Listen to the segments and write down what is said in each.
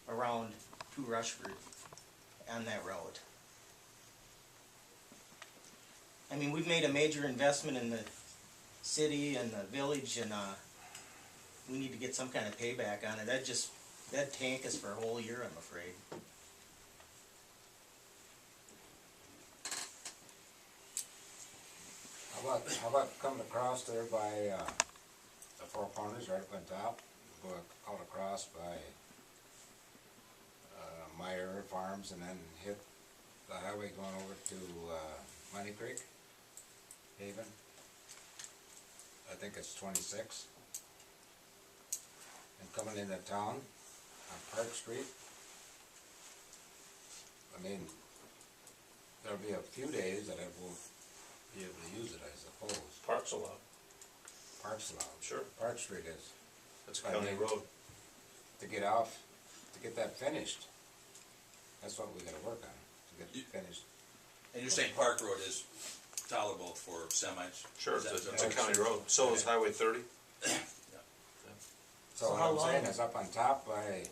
around to Rushford on that road. I mean, we've made a major investment in the city and the village, and we need to get some kind of payback on it. That'd tank us for a whole year, I'm afraid. How about coming across there by, the Four Corners, right up on top, go out across by, Meyer Farms and then hit the highway going over to, Money Creek, Haven? I think it's 26. And coming into town on Park Street. I mean, there'll be a few days that I won't be able to use it, I suppose. Park's allowed. Park's allowed. Sure. Park Street is. That's a county road. To get off, to get that finished. That's what we gotta work on, to get it finished. And you're saying Park Road is tolerable for semis? Sure, Is that- it's a county road. So is Highway 30. So what how I'm saying long- is up on top by,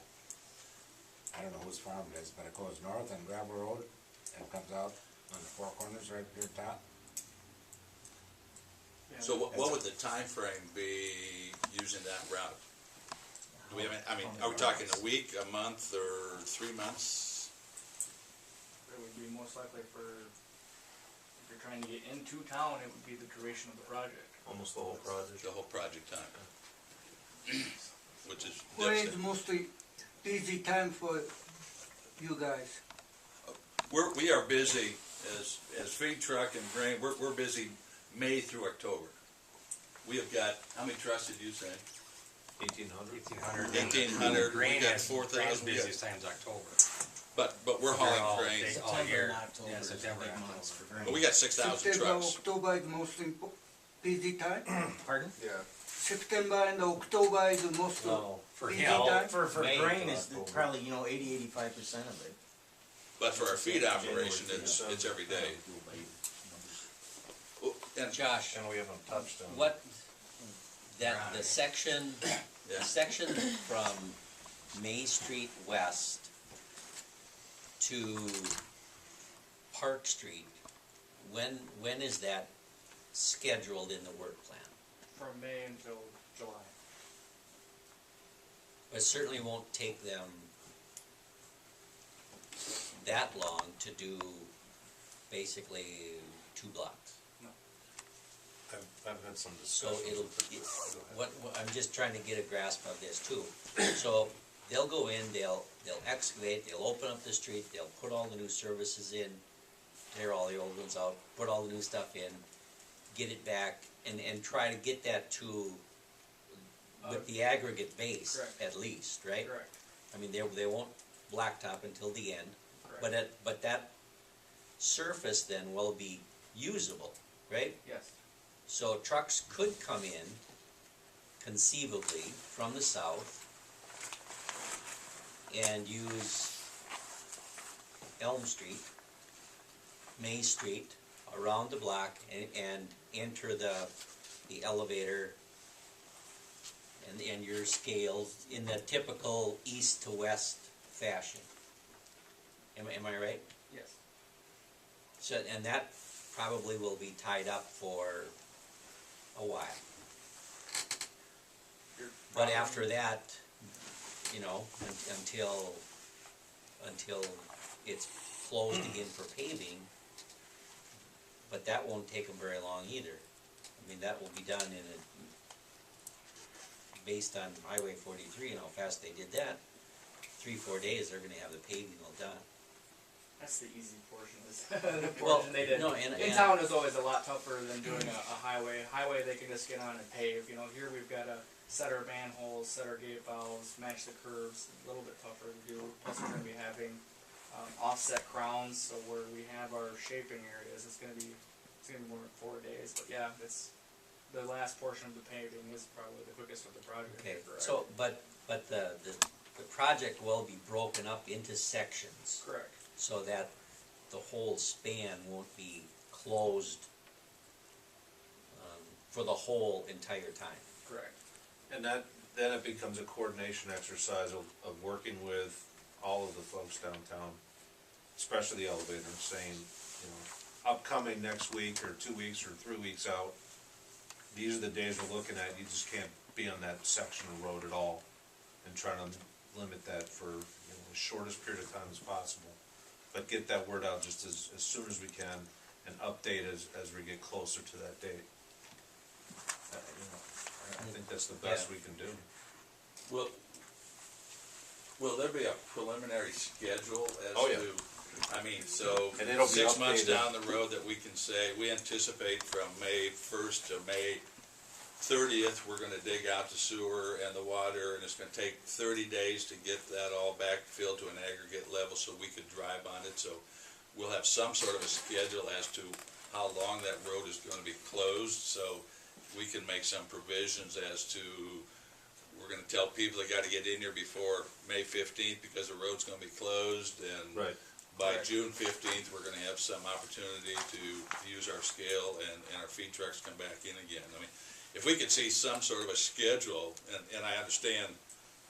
I don't know whose farm it is, but it goes north on Gravel Road and comes out on the Four Corners right here at top. So what would the time frame be using that route? Do we have, I mean, are we talking a week, a month, or 3 months? It would be most likely for, if you're trying to get into town, it would be the duration of the project. Almost the whole project. The whole project time? Which is What is devastating. mostly busy time for you guys? We are busy as feed truck and grain, we're busy May through October. We have got, how many trucks did you say? 1,800. 1,800, we Grain got is 4,000. busiest time's October. But we're They're hauling all grain. big. All September year. and October Yeah, is the September, big October. months for grain. But we got 6,000 September, trucks. October is the most busy time? Pardon? Yeah. September and October is the most No. For busy hell, time? For May grain to is October. probably, 80-85% of it. But for our feed operation, it's every day. And Josh, And we haven't touched on. what, the section, Yeah. the section from May Street West to Park Street, when is that scheduled in the work plan? From May until July. It certainly won't take them that long to do basically 2 blocks. I've had some So discussions. I'm just trying to get a grasp of this too. So they'll go in, they'll excavate, they'll open up the street, they'll put all the new services in, tear all the old ones out, put all the new stuff in, get it back, and try to get that to, with the aggregate base Correct. at least, right? Correct, I mean, they won't blacktop until the end, correct. but that surface then will be usable, right? Yes, So trucks could come in conceivably from the south and use Elm Street, May Street, around the block and enter the elevator and your scales in the typical east to west fashion. Am I right? yes. So, and that probably will be tied up for a while. You're But probably- after that, until it's closed again for paving, but that won't take them very long either. I mean, that will be done based on Highway 43 and how fast they did that. 3-4 days, they're gonna have the paving all done. That's the easy portion, is the Well, portion they did. no, In and- town is always a lot tougher than doing a highway. Highway, they can just get on and pave, here we've got to set our manholes, set our gate valves, match the curves, a little bit tougher to do. Plus we're gonna be having, offset crowns, so where we have our shaping areas, it's gonna be more than 4 days, but yeah, the last portion of the paving is probably the quickest of the project. Okay, correct? so, but the project will be broken up into sections, Correct. so that the whole span won't be closed for the whole entire time. Correct. And then it becomes a coordination exercise of working with all of the folks downtown, especially the elevator, saying, you know, upcoming next week or 2 weeks or 3 weeks out, these are the days we're looking at, you just can't be on that section of road at all, and try to limit that for, you know, the shortest period of time as possible. But get that word out just as soon as we can, and update as we get closer to that date. You know, I think that's the best we can do. Will there be a preliminary schedule as Oh, yeah. to, I mean, so And it'll be 6 months updated. down the road that we can say, we anticipate from May 1st to May 30th, we're gonna dig out the sewer and the water, and it's gonna take 30 days to get that all backfilled to an aggregate level so we could drive on it. So we'll have some sort of a schedule as to how long that road is gonna be closed, so we can make some provisions as to, we're gonna tell people they gotta get in here before May 15th because the road's gonna be closed, and Right. by June 15th, we're gonna have some opportunity to use our scale and our feed trucks come back in again. I mean, if we could see some sort of a schedule, and I understand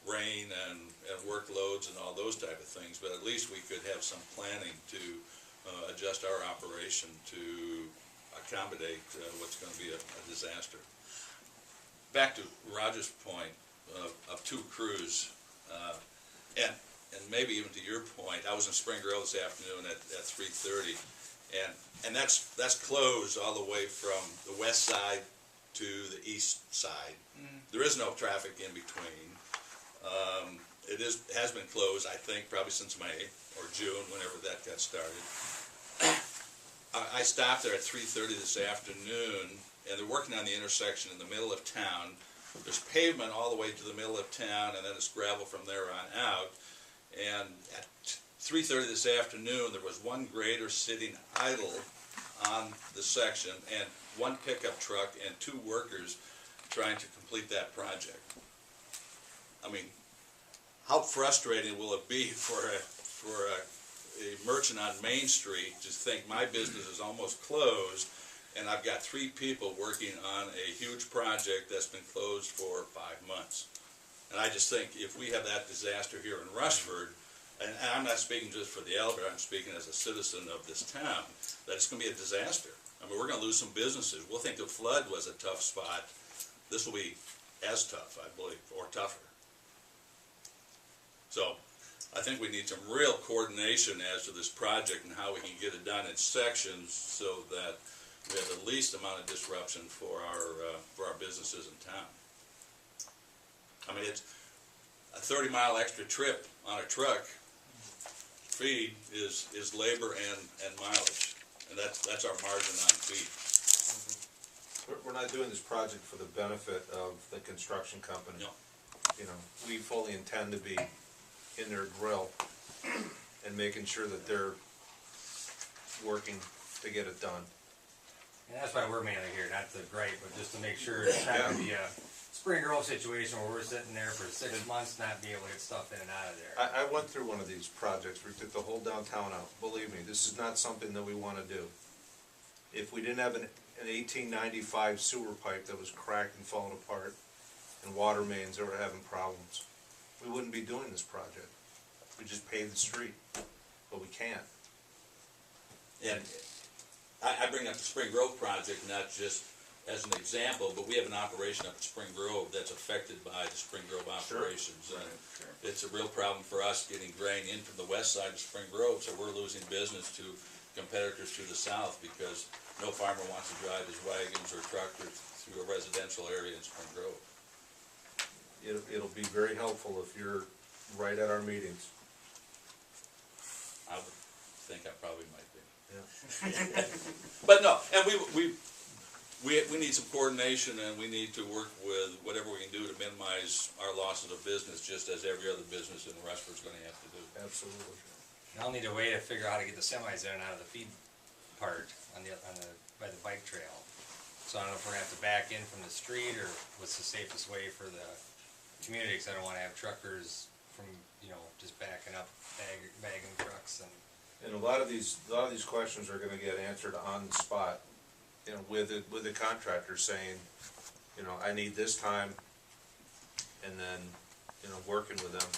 rain and workloads and all those type of things, but at least we could have some planning to adjust our operation to accommodate what's gonna be a disaster. Back to Roger's point of 2 crews, and maybe even to your point, I was in Spring Grove this afternoon at 3:30, and that's closed all the way from the west side to the east side. There is no traffic in between. It has been closed, I think, probably since May or June, whenever that got started. I stopped there at 3:30 this afternoon, and they're working on the intersection in the middle of town. There's pavement all the way to the middle of town, and then it's gravel from there on out. And at 3:30 this afternoon, there was one grader sitting idle on the section, and one pickup truck and 2 workers trying to complete that project. I mean, how frustrating will it be for a merchant on Main Street to think my business is almost closed, and I've got 3 people working on a huge project that's been closed for 5 months. And I just think if we have that disaster here in Rushford, and I'm not speaking just for the elevator, I'm speaking as a citizen of this town, that it's gonna be a disaster. I mean, we're gonna lose some businesses. We'll think the flood was a tough spot. This will be as tough, I believe, or tougher. So, I think we need some real coordination as to this project and how we can get it done in sections so that we have the least amount of disruption for our businesses in town. I mean, it's a 30-mile extra trip on a truck feed is labor and mileage, and that's our margin on feed. We're not doing this project for the benefit of the construction company. No. You know, we fully intend to be in their grill and making sure that they're working to get it done. And that's why we're mainly here, not to gripe, but just to make sure it's not gonna be a Spring Grove situation where we're sitting there for 6 months, not be able to get stuff in and out of there. I went through one of these projects, we took the whole downtown out. Believe me, this is not something that we wanna do. If we didn't have an 1895 sewer pipe that was cracked and falling apart, and water mains that were having problems, we wouldn't be doing this project. We just paved the street, but we can't. And I bring up the Spring Grove project not just as an example, but we have an operation up at Spring Grove that's affected by the Spring Grove operations. And it's a real problem for us getting grain in from the west side of Spring Grove, so we're losing business to competitors to the south because no farmer wants to drive his wagons or tractors through a residential area in Spring Grove. It'll be very helpful if you're right at our meetings. I would think I probably might be. Yeah. But no, and we need some coordination, and we need to work with whatever we can do to minimize our losses of business, just as every other business in Rushford's gonna have to do. Absolutely. And I'll need a way to figure out how to get the semis in and out of the feed part by the bike trail. So I don't know if we're gonna have to back in from the street, or what's the safest way for the community, because I don't wanna have truckers from, just backing up, bagging trucks and. And a lot of these questions are gonna get answered on the spot, with the contractor saying, I need this time, and then, working with them.